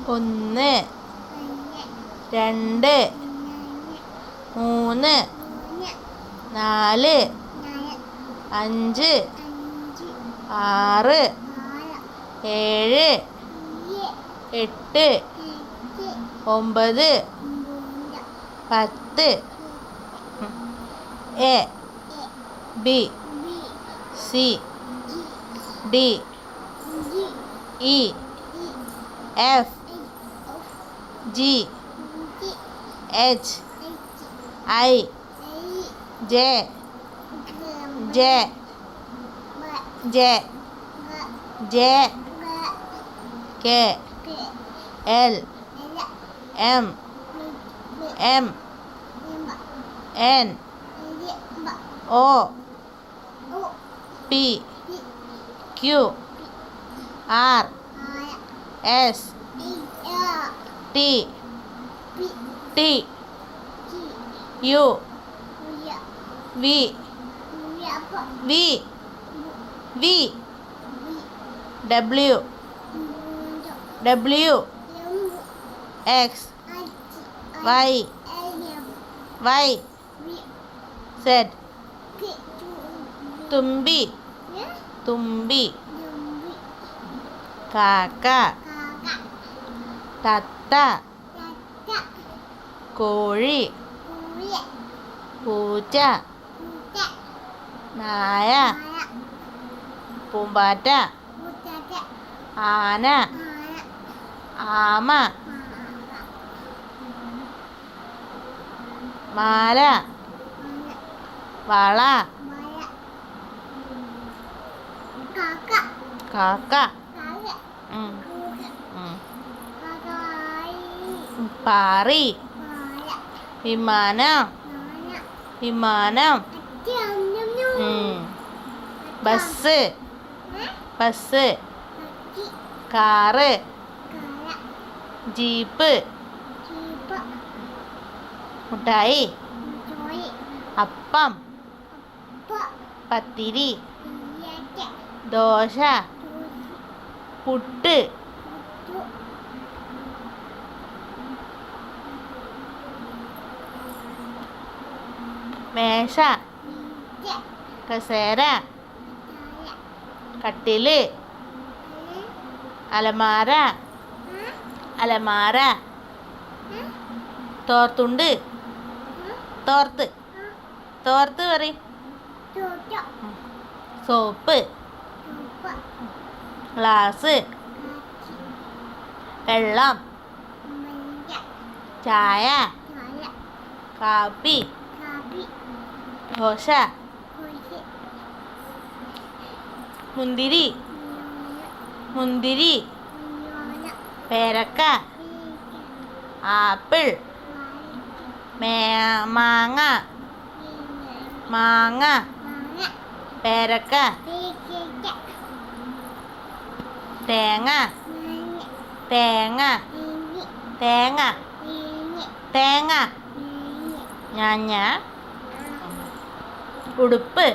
ഒന്ന്, രണ്ട്, മൂന്ന്, നാല്, അഞ്ച്, ആറ്, ഏഴ്, എട്ട്, ഒമ്പത്, 10. A, B, C, D, E, F, G, H, I, J, K, L, M, N, O, P, Q, R, S, T, U, V, W, X, Y, Z. തുമ്പി, കാക്ക, തത്ത, കോഴി, പൂച്ച, നായ, പൂമ്പാറ്റ, ആന, ആമ, മാല, വള, കാക്ക, പാറി, വിമാനം, ബസ്, കാറ്, ജീപ്പ്, മുട്ടായി, അപ്പം, പത്തിരി, ദോശ, പുട്ട്, മേശ, കസേര, കട്ടില്, അലമാര, തോർത്തുണ്ട്, തോർത്ത് പറയും, സോപ്പ്, ഗ്ലാസ്, വെള്ളം, ചായ, കാപ്പി, ദോശ, മുന്തിരി, പേരക്ക, ആപ്പിൾ, മാങ്ങ, പേരക്ക, തേങ്ങ, ഞാഞ്ഞ, ഉടുപ്പ്.